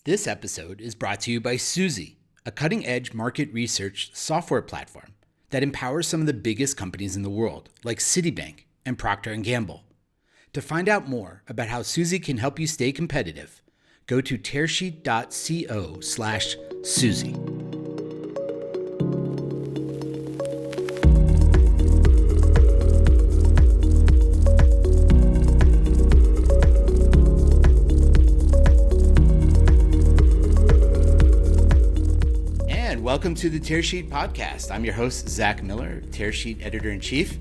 This episode is brought to you by Suzy, a cutting-edge market research software platform that empowers some of the biggest companies in the world, like Citibank and Procter & Gamble. To find out more about how Suzy can help you stay competitive, go to tearsheet.co/Suzy. Welcome to the Tearsheet Podcast. I'm your host, Zach Miller, Tearsheet Editor-in-Chief.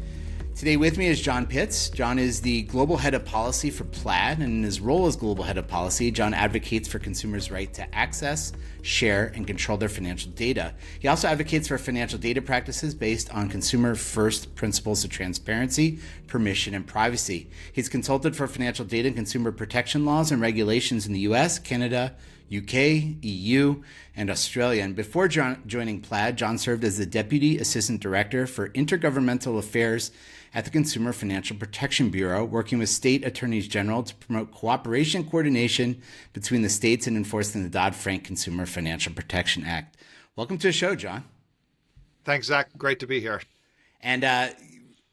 Today with me is John Pitts. John is the Global Head of Policy for Plaid, and in his role as Global Head of Policy, John advocates for consumers' right to access, share, and control their financial data. He also advocates for financial data practices based on consumer-first principles of transparency, permission, and privacy. He's consulted for financial data and consumer protection laws and regulations in the US, Canada, UK, EU, and Australia. And before joining Plaid, John served as the Deputy Assistant Director for Intergovernmental Affairs at the Consumer Financial Protection Bureau, working with state attorneys general to promote cooperation and coordination between the states in enforcing the Dodd-Frank Consumer Financial Protection Act. Welcome to the show, John. Thanks, Zach. Great to be here. And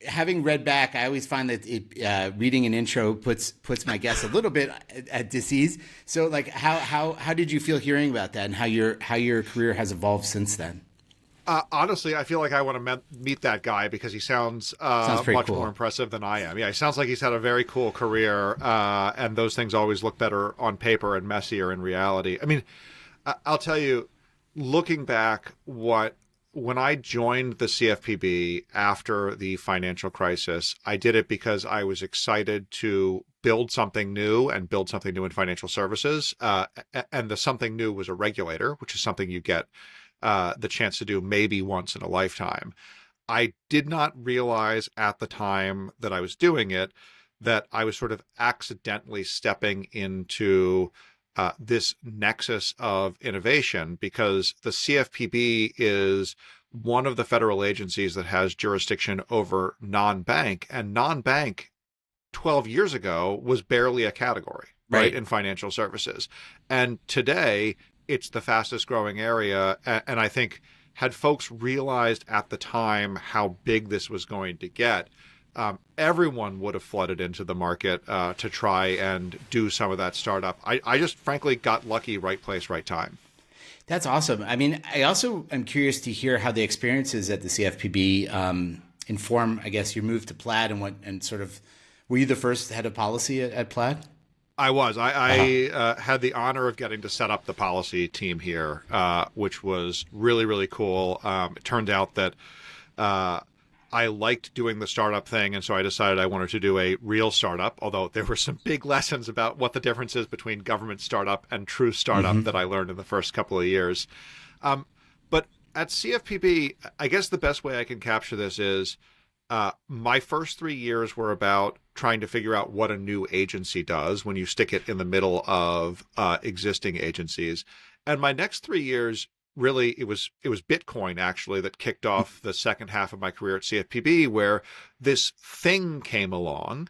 having read back, I always find that reading an intro puts my guests a little bit at disease. So, like, how did you feel hearing about that, and how your career has evolved since then? Honestly, I feel like I want to meet that guy because he sounds much cool. more impressive than I am. Yeah, he sounds like he's had a very cool career, and those things always look better on paper and messier in reality. I mean, I'll tell you, looking back, when I joined the CFPB after the financial crisis, I did it because I was excited to build something new and build something new in financial services. And the something new was a regulator, which is something you get the chance to do maybe once in a lifetime. I did not realize at the time that I was doing it that I was sort of accidentally stepping into this nexus of innovation, because the CFPB is one of the federal agencies that has jurisdiction over non-bank, and non-bank 12 years ago was barely a category, right, in financial services. And today it's the fastest growing area. And I think had folks realized at the time how big this was going to get, everyone would have flooded into the market to try and do some of that startup. I just frankly got lucky, right place, right time. That's awesome. I mean, I also am curious to hear how the experiences at the CFPB inform, I guess, your move to Plaid and sort of, were you the first head of policy at Plaid? I was. I had the honor of getting to set up the policy team here, which was really, really cool. It turned out that I liked doing the startup thing, and so I decided I wanted to do a real startup, although there were some big lessons about what the difference is between government startup and true startup that I learned in the first couple of years. But at CFPB, I guess the best way I can capture this is my first 3 years were about trying to figure out what a new agency does when you stick it in the middle of existing agencies. And my next 3 years, really, it was Bitcoin, actually, that kicked off the second half of my career at CFPB, where this thing came along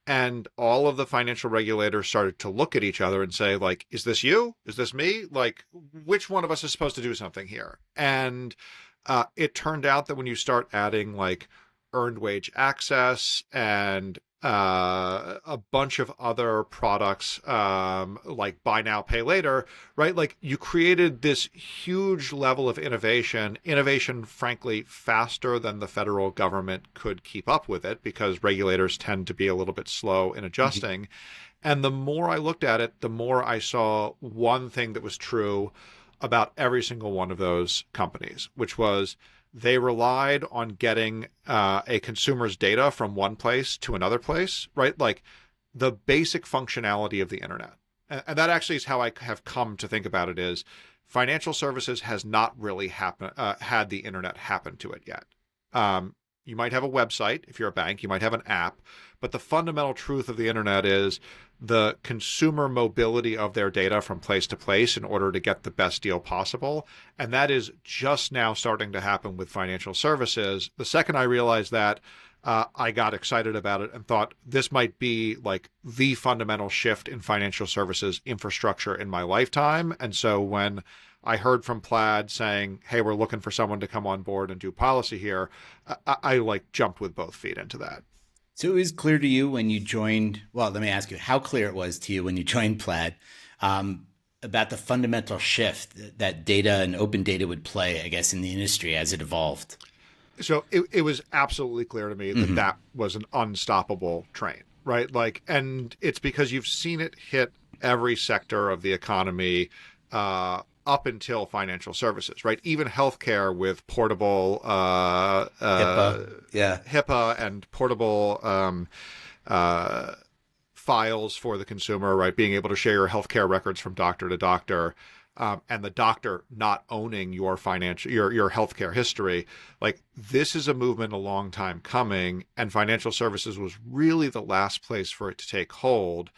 and all of the financial regulators started to look at each other and say, like, is this you? Is this me? Like, which one of us is supposed to do something here? And it turned out that when you start adding, like, earned wage access and a bunch of other products like buy now, pay later, right? Like, you created this huge level of innovation, frankly, faster than the federal government could keep up with it, because regulators tend to be a little bit slow in adjusting. And the more I looked at it, the more I saw one thing that was true about every single one of those companies, which was they relied on getting a consumer's data from one place to another place, right? Like the basic functionality of the internet. And that actually is how I have come to think about it, is financial services has not really had the internet happen to it yet. You might have a website. If you're a bank, you might have an app. But the fundamental truth of the internet is the consumer mobility of their data from place to place in order to get the best deal possible. And that is just now starting to happen with financial services. The second I realized that, I got excited about it and thought this might be like the fundamental shift in financial services infrastructure in my lifetime. And so when I heard from Plaid saying, hey, we're looking for someone to come on board and do policy here, I like jumped with both feet into that. So it was clear to you when you joined, well, let me ask you how clear it was to you when you joined Plaid about the fundamental shift that data and open data would play, I guess, in the industry as it evolved. So it was absolutely clear to me that that was an unstoppable train, right? Like, and it's because you've seen it hit every sector of the economy up until financial services, right? Even healthcare with portable HIPAA and portable files for the consumer, right? Being able to share your healthcare records from doctor to doctor. And the doctor not owning your financial, your healthcare history. Like, this is a movement a long time coming, and financial services was really the last place for it to take hold.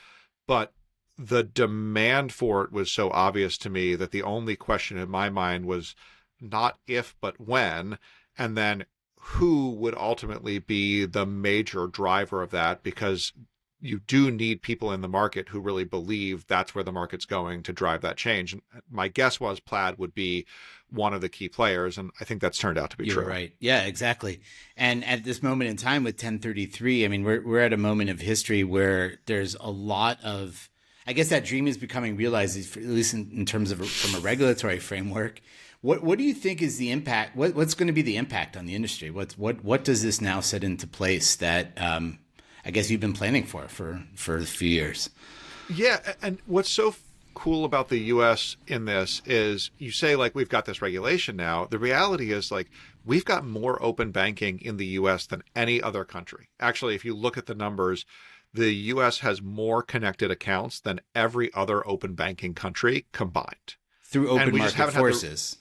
But the demand for it was so obvious to me that the only question in my mind was not if, but when, and then who would ultimately be the major driver of that, because you do need people in the market who really believe that's where the market's going to drive that change. And my guess was Plaid would be one of the key players, and I think that's turned out to be true. You're right. Yeah, exactly. And at this moment in time with 1033, I mean, we're at a moment of history where there's a lot of, I guess that dream is becoming realized, at least in terms of from a regulatory framework. What do you think is the impact? What's going to be the impact on the industry? What does this now set into place that I guess you've been planning for a few years? Yeah, and what's so cool about the U.S. in this is you say, like, we've got this regulation now. The reality is, like, we've got more open banking in the U.S. than any other country. Actually, if you look at the numbers, the U.S. has more connected accounts than every other open banking country combined. Through open market forces.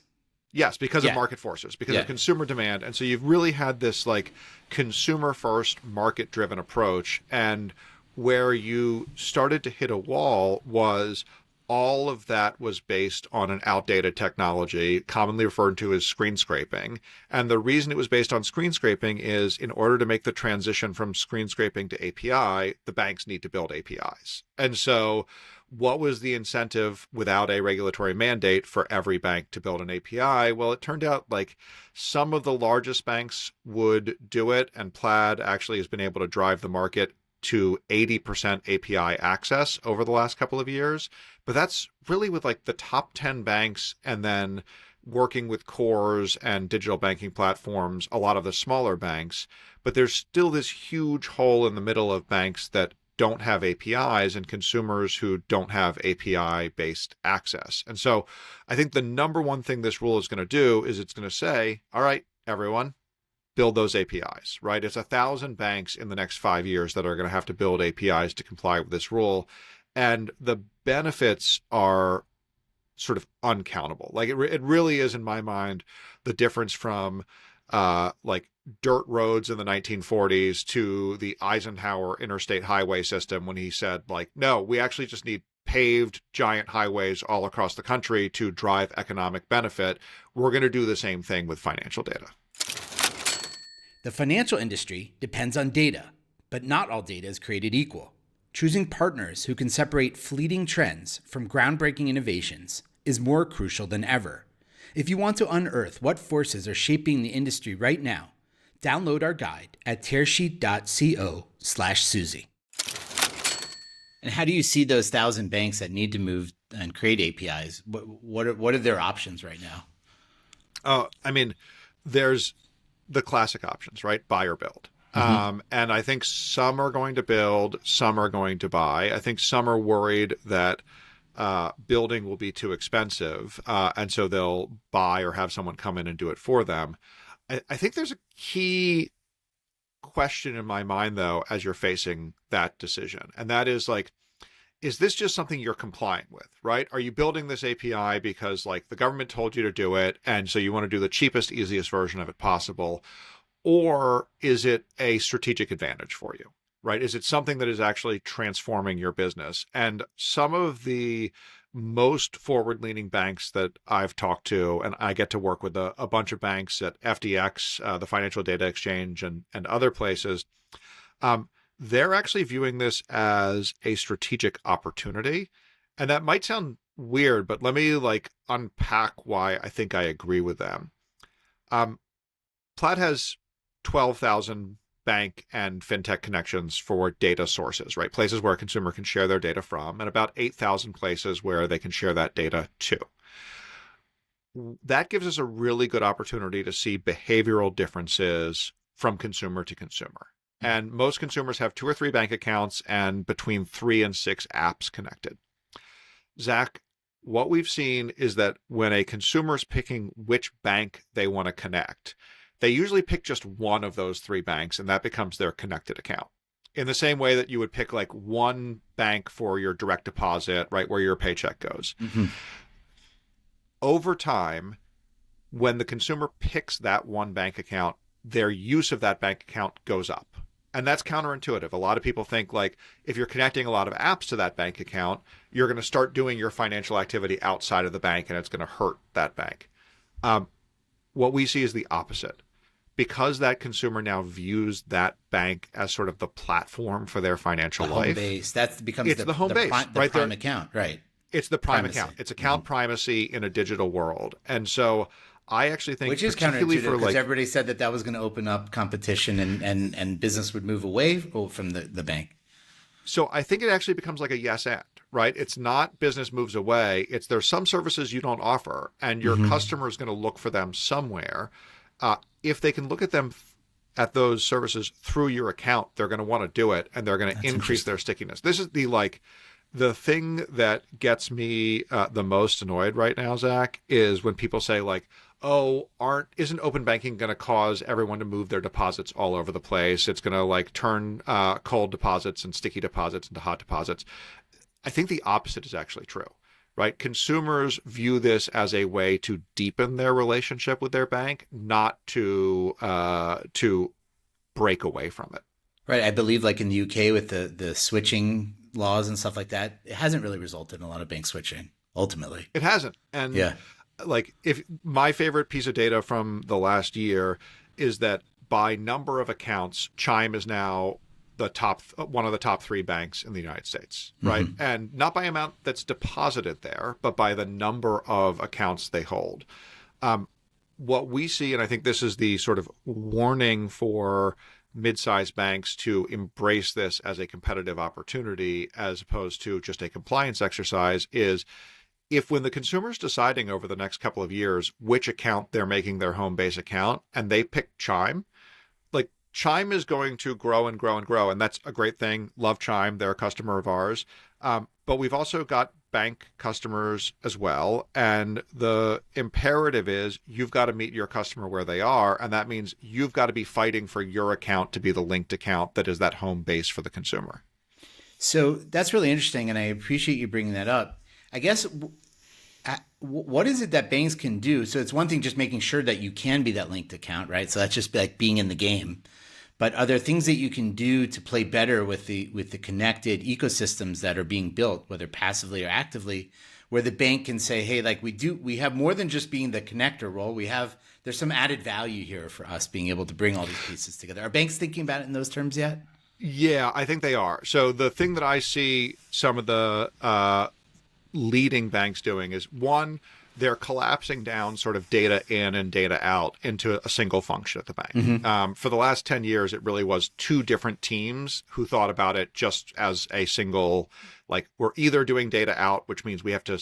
Yes, because of market forces, because of consumer demand. And so you've really had this like consumer first, market driven approach. And where you started to hit a wall was all of that was based on an outdated technology, commonly referred to as screen scraping. And the reason it was based on screen scraping is in order to make the transition from screen scraping to API, the banks need to build APIs. And so what was the incentive without a regulatory mandate for every bank to build an API? Well, it turned out like some of the largest banks would do it, and Plaid actually has been able to drive the market to 80% API access over the last couple of years. But that's really with like the top 10 banks, and then working with cores and digital banking platforms, a lot of the smaller banks. But there's still this huge hole in the middle of banks that don't have APIs and consumers who don't have API-based access. And so I think the number one thing this rule is going to do is it's going to say, all right, everyone, build those APIs, right? It's 1,000 banks in the next 5 years that are going to have to build APIs to comply with this rule. And the benefits are sort of uncountable. Like it really is, in my mind, the difference from like dirt roads in the 1940s to the Eisenhower interstate highway system, when he said, like, no, we actually just need paved giant highways all across the country to drive economic benefit. We're going to do the same thing with financial data. The financial industry depends on data, but not all data is created equal. Choosing partners who can separate fleeting trends from groundbreaking innovations is more crucial than ever. If you want to unearth what forces are shaping the industry right now, download our guide at tearsheet.co/Susie. And how do you see those 1,000 banks that need to move and create APIs? What are their options right now? I mean, there's the classic options, right? Buy or build. And I think some are going to build, some are going to buy. I think some are worried that building will be too expensive, and so they'll buy or have someone come in and do it for them. I think there's a key question in my mind, though, as you're facing that decision, and that is like, is this just something you're complying with, right? Are you building this API because like the government told you to do it, and so you want to do the cheapest, easiest version of it possible? Or is it a strategic advantage for you, right? Is it something that is actually transforming your business? And some of the most forward-leaning banks that I've talked to, and I get to work with a bunch of banks at FDX, the Financial Data Exchange, and other places, they're actually viewing this as a strategic opportunity. And that might sound weird, but let me unpack why I think I agree with them. Plaid has 12,000 bank and fintech connections for data sources, right? Places where a consumer can share their data from, and about 8,000 places where they can share that data to. That gives us a really good opportunity to see behavioral differences from consumer to consumer. And most consumers have 2 or 3 bank accounts and between 3 and 6 apps connected. Zach, what we've seen is that when a consumer is picking which bank they want to connect, they usually pick just one of those 3 banks, and that becomes their connected account. In the same way that you would pick one bank for your direct deposit, right, where your paycheck goes. Mm-hmm. Over time, when the consumer picks that one bank account, their use of that bank account goes up. And that's counterintuitive. A lot of people think if you're connecting a lot of apps to that bank account, you're going to start doing your financial activity outside of the bank, and it's going to hurt that bank. What we see is the opposite. Because that consumer now views that bank as sort of the platform for their financial life. Home base. That becomes the home base, the prime account, right? It's the prime account. It's account primacy in a digital world. And so I actually think, which is counterintuitive, because everybody said that was going to open up competition and business would move away from the bank. So I think it actually becomes like a yes and, right? It's not business moves away. It's there's some services you don't offer, and your customer is going to look for them somewhere. If they can look at them at those services through your account, they're going to want to do it, and they're going to increase their stickiness. This is the thing that gets me the most annoyed right now, Zach, is when people say isn't open banking going to cause everyone to move their deposits all over the place? It's going to turn cold deposits and sticky deposits into hot deposits. I think the opposite is actually true. Right? Consumers view this as a way to deepen their relationship with their bank, not to break away from it. Right. I believe in the UK with the switching laws and stuff like that, it hasn't really resulted in a lot of bank switching, ultimately. It hasn't. And if my favorite piece of data from the last year is that by number of accounts, Chime is now one of the top 3 banks in the United States, right? Mm-hmm. And not by amount that's deposited there, but by the number of accounts they hold. What we see, and I think this is the sort of warning for mid-sized banks to embrace this as a competitive opportunity as opposed to just a compliance exercise, is if when the consumer's deciding over the next couple of years which account they're making their home base account and they pick Chime, Chime is going to grow and grow and grow, and that's a great thing. Love Chime. They're a customer of ours. But we've also got bank customers as well, and the imperative is you've got to meet your customer where they are, and that means you've got to be fighting for your account to be the linked account that is that home base for the consumer. So that's really interesting, and I appreciate you bringing that up. I guess what is it that banks can do? So it's one thing just making sure that you can be that linked account, right? So that's just being in the game. But are there things that you can do to play better with the connected ecosystems that are being built, whether passively or actively, where the bank can say, hey, we have more than just being the connector role. There's some added value here for us being able to bring all these pieces together. Are banks thinking about it in those terms yet? Yeah, I think they are. So the thing that I see some of the leading banks doing is, one, they're collapsing down sort of data in and data out into a single function at the bank. Mm-hmm. For the last 10 years, it really was 2 different teams who thought about it just as a single, we're either doing data out, which means we have to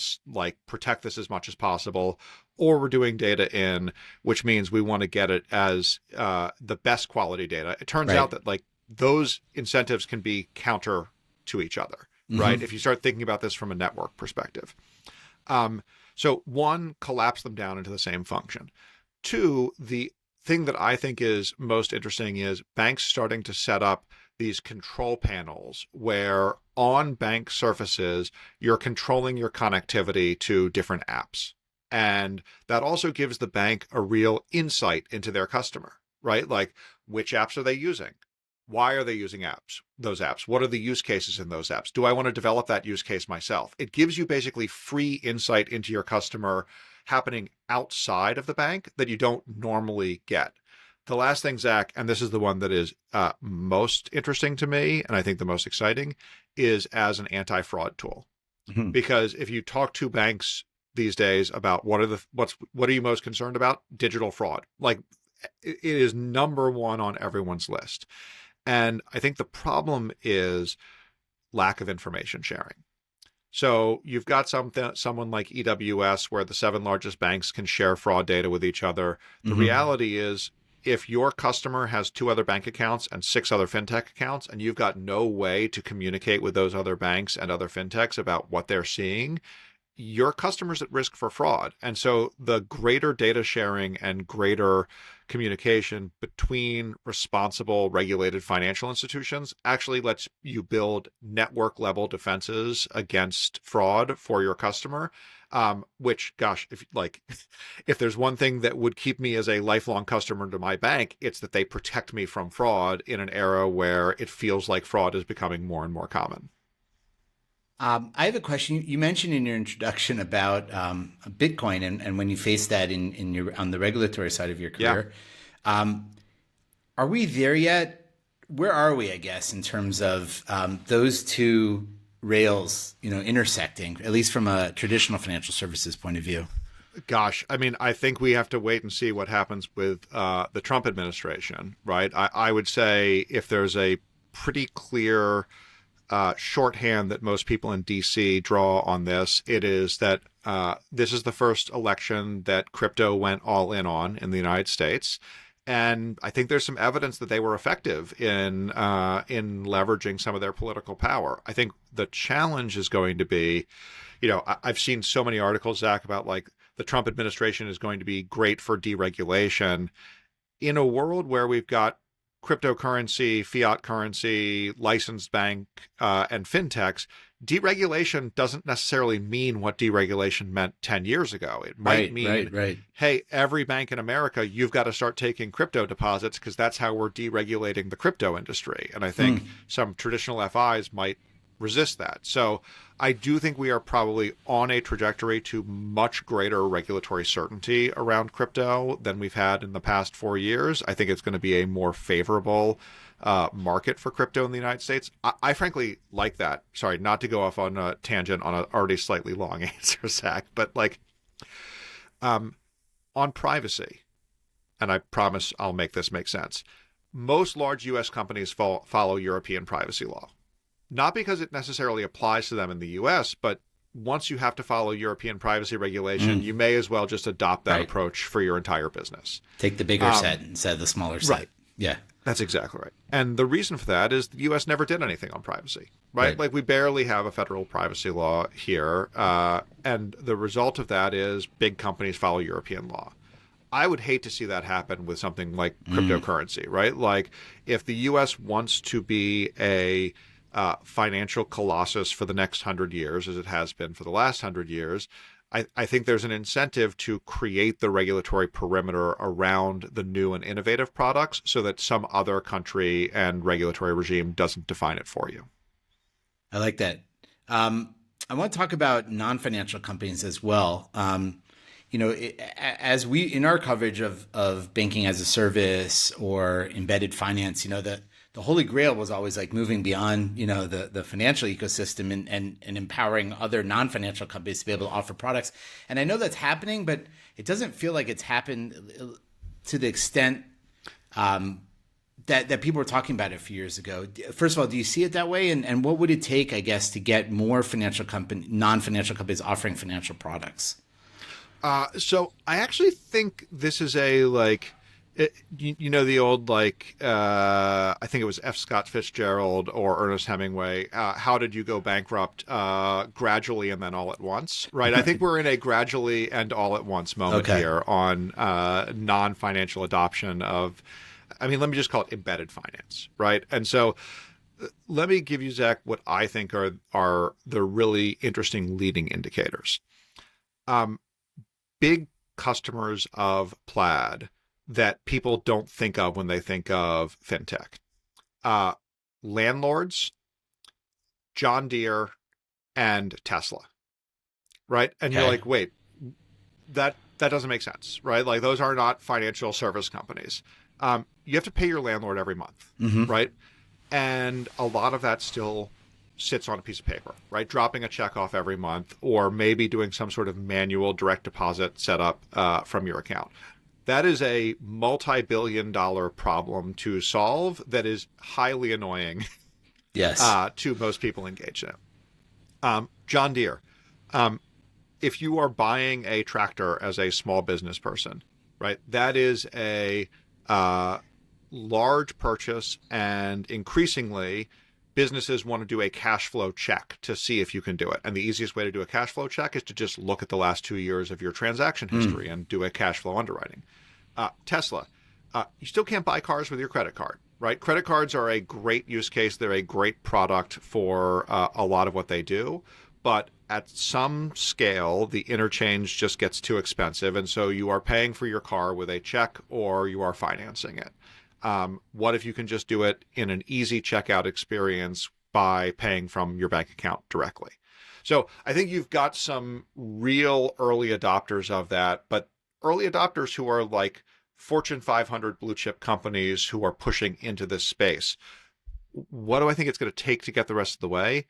protect this as much as possible, or we're doing data in, which means we want to get it as the best quality data. It turns out that those incentives can be counter to each other, mm-hmm. right? If you start thinking about this from a network perspective. So 1, collapse them down into the same function. 2, the thing that I think is most interesting is banks starting to set up these control panels where on bank surfaces, you're controlling your connectivity to different apps. And that also gives the bank a real insight into their customer, right? Which apps are they using? Why are they using those apps? What are the use cases in those apps? Do I want to develop that use case myself? It gives you basically free insight into your customer happening outside of the bank that you don't normally get. The last thing, Zach, and this is the one that is most interesting to me, and I think the most exciting, is as an anti-fraud tool. Mm-hmm. Because if you talk to banks these days about what are you most concerned about? Digital fraud. Like, it is number one on everyone's list. And I think the problem is lack of information sharing. So you've got someone like EWS where the 7 largest banks can share fraud data with each other. The reality is, if your customer has 2 other bank accounts and 6 other fintech accounts, and you've got no way to communicate with those other banks and other fintechs about what they're seeing, your customer's at risk for fraud. And so the greater data sharing and greater communication between responsible regulated financial institutions actually lets you build network level defenses against fraud for your customer. Which, gosh, if there's one thing that would keep me as a lifelong customer to my bank, it's that they protect me from fraud in an era where it feels like fraud is becoming more and more common. I have a question. You mentioned in your introduction about Bitcoin and when you face that on the regulatory side of your career. Yeah. Are we there yet? Where are we, I guess, in terms of those two rails, intersecting, at least from a traditional financial services point of view? Gosh, I mean, I think we have to wait and see what happens with the Trump administration, right? I would say if there's a pretty clear shorthand that most people in DC draw on this, it is that this is the first election that crypto went all in on in the United States. And I think there's some evidence that they were effective in leveraging some of their political power. I think the challenge is going to be, I've seen so many articles, Zach, about like the Trump administration is going to be great for deregulation. In a world where we've got cryptocurrency, fiat currency, licensed bank, and fintechs, deregulation doesn't necessarily mean what deregulation meant 10 years ago. It might mean, hey, every bank in America, you've got to start taking crypto deposits because that's how we're deregulating the crypto industry. And I think some traditional FIs might resist that. So I do think we are probably on a trajectory to much greater regulatory certainty around crypto than we've had in the past 4 years. I think it's going to be a more favorable market for crypto in the United States. I frankly like that. Sorry, not to go off on a tangent on an already slightly long answer, Zach, but on privacy, and I promise I'll make this make sense. Most large U.S. companies follow European privacy law. Not because it necessarily applies to them in the U.S., but once you have to follow European privacy regulation, you may as well just adopt that approach for your entire business. Take the bigger set instead of the smaller set. Right. Yeah. That's exactly right. And the reason for that is the U.S. never did anything on privacy, right? Like we barely have a federal privacy law here. And the result of that is big companies follow European law. I would hate to see that happen with something like cryptocurrency, right? Like if the U.S. wants to be a financial colossus for the next 100 years, as it has been for the last 100 years, I think there's an incentive to create the regulatory perimeter around the new and innovative products so that some other country and regulatory regime doesn't define it for you. I like that. I want to talk about non-financial companies as well. As we, in our coverage of banking as a service or embedded finance, the holy grail was always like moving beyond, the financial ecosystem and empowering other non-financial companies to be able to offer products. And I know that's happening, but it doesn't feel like it's happened to the extent that people were talking about it a few years ago. First of all, do you see it that way? And what would it take, I guess, to get more non-financial companies offering financial products? So I actually think this is the old, I think it was F. Scott Fitzgerald or Ernest Hemingway. How did you go bankrupt? Gradually and then all at once, right? I think we're in a gradually and all at once moment here on non-financial adoption of, let me just call it embedded finance, right? And so let me give you, Zach, what I think are the really interesting leading indicators. Big customers of Plaid that people don't think of when they think of fintech. landlords, John Deere, and Tesla, right? And you're like, wait, that doesn't make sense, right? Like those are not financial service companies. You have to pay your landlord every month, right? And a lot of that still sits on a piece of paper, right? Dropping a check off every month, or maybe doing some sort of manual direct deposit setup from your account. That is a multi-billion-dollar problem to solve that is highly annoying to most people engaged in it. John Deere, if you are buying a tractor as a small business person, right, that is a large purchase, and increasingly businesses want to do a cash flow check to see if you can do it. And the easiest way to do a cash flow check is to just look at the last 2 years of your transaction history and do a cash flow underwriting. Tesla, you still can't buy cars with your credit card, right? Credit cards are a great use case. They're a great product for a lot of what they do. But at some scale, the interchange just gets too expensive. And so you are paying for your car with a check, or you are financing it. What if you can just do it in an easy checkout experience by paying from your bank account directly? So I think you've got some real early adopters of that, but early adopters who are like Fortune 500 blue chip companies who are pushing into this space. What do I think it's going to take to get the rest of the way?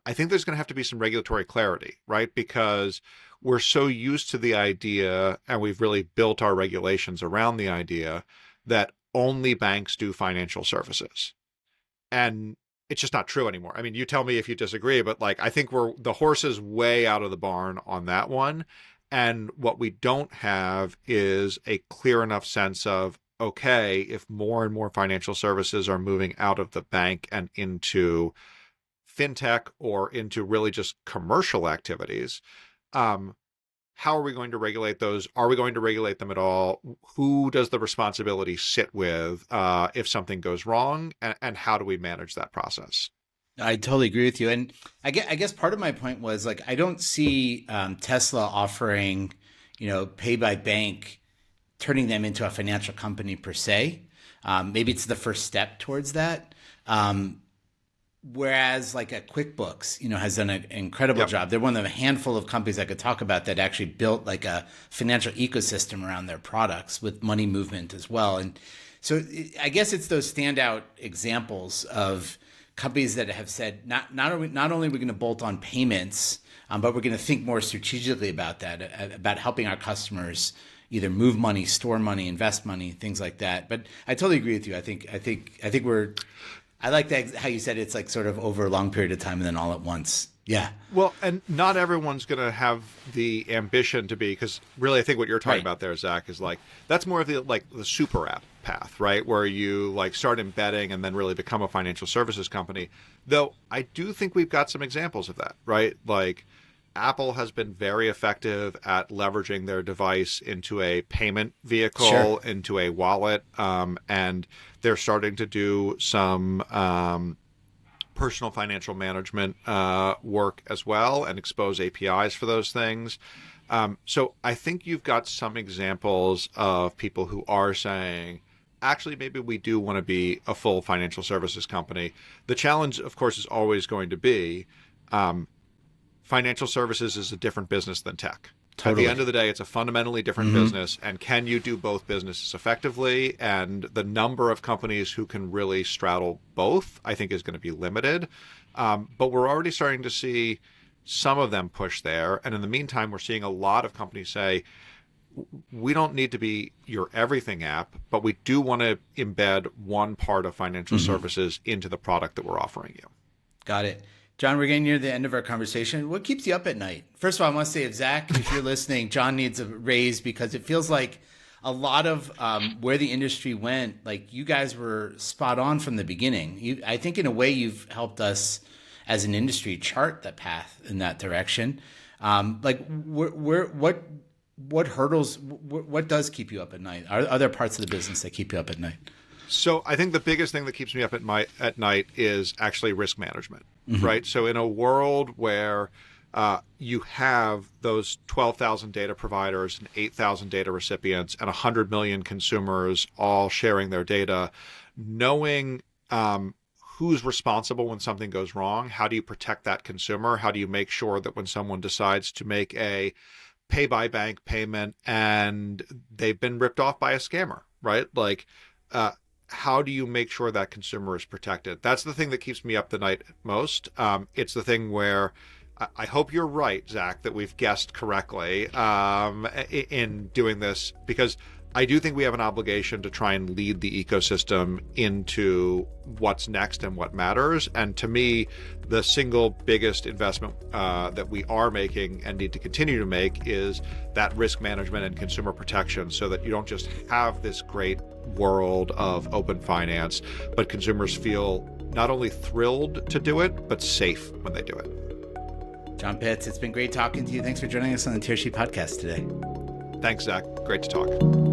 I think there's going to have to be some regulatory clarity, right? Because we're so used to the idea, and we've really built our regulations around the idea that only banks do financial services. And it's just not true anymore. I mean, you tell me if you disagree, but like, I think the horse is way out of the barn on that one. And what we don't have is a clear enough sense of, okay, if more and more financial services are moving out of the bank and into fintech or into really just commercial activities, how are we going to regulate those? Are we going to regulate them at all? Who does the responsibility sit with if something goes wrong? And how do we manage that process? I totally agree with you. And I guess part of my point was like, I don't see Tesla offering, pay by bank, turning them into a financial company per se. Maybe it's the first step towards that. Whereas like a QuickBooks, has done an incredible job. They're one of a handful of companies I could talk about that actually built like a financial ecosystem around their products with money movement as well. And so I guess it's those standout examples of companies that have said, not only are we going to bolt on payments, but we're going to think more strategically about that, about helping our customers either move money, store money, invest money, things like that. But I totally agree with you. I think I like that how you said it's like sort of over a long period of time and then all at once. Yeah. Well, and not everyone's going to have the ambition to be, because really I think what you're talking about there, Zach, is like, that's more of the super app path, right? Where you like start embedding and then really become a financial services company. Though I do think we've got some examples of that, right? Like Apple has been very effective at leveraging their device into a payment vehicle, into a wallet, and they're starting to do some personal financial management work as well and expose APIs for those things. So I think you've got some examples of people who are saying, actually, maybe we do want to be a full financial services company. The challenge, of course, is always going to be financial services is a different business than tech. Totally. At the end of the day, it's a fundamentally different business. And can you do both businesses effectively? And the number of companies who can really straddle both, I think, is going to be limited. But we're already starting to see some of them push there. And in the meantime, we're seeing a lot of companies say, we don't need to be your everything app, but we do want to embed one part of financial services into the product that we're offering you. Got it. John, we're getting near the end of our conversation. What keeps you up at night? First of all, I want to say, if Zach, if you're listening, John needs a raise, because it feels like a lot of where the industry went, like you guys were spot on from the beginning. I think in a way you've helped us as an industry chart the path in that direction. What hurdles, what does keep you up at night? Are there parts of the business that keep you up at night? So I think the biggest thing that keeps me up at night is actually risk management, right? So in a world where you have those 12,000 data providers and 8,000 data recipients and 100 million consumers all sharing their data, knowing who's responsible when something goes wrong? How do you protect that consumer? How do you make sure that when someone decides to make a pay by bank payment and they've been ripped off by a scammer, right? Like, how do you make sure that consumer is protected? That's the thing that keeps me up the night most. It's the thing where I hope you're right, Zach, that we've guessed correctly in doing this, because I do think we have an obligation to try and lead the ecosystem into what's next and what matters. And to me, the single biggest investment that we are making and need to continue to make is that risk management and consumer protection, so that you don't just have this great world of open finance, but consumers feel not only thrilled to do it, but safe when they do it. John Pitts, it's been great talking to you. Thanks for joining us on the Tearsheet Podcast today. Thanks, Zach. Great to talk.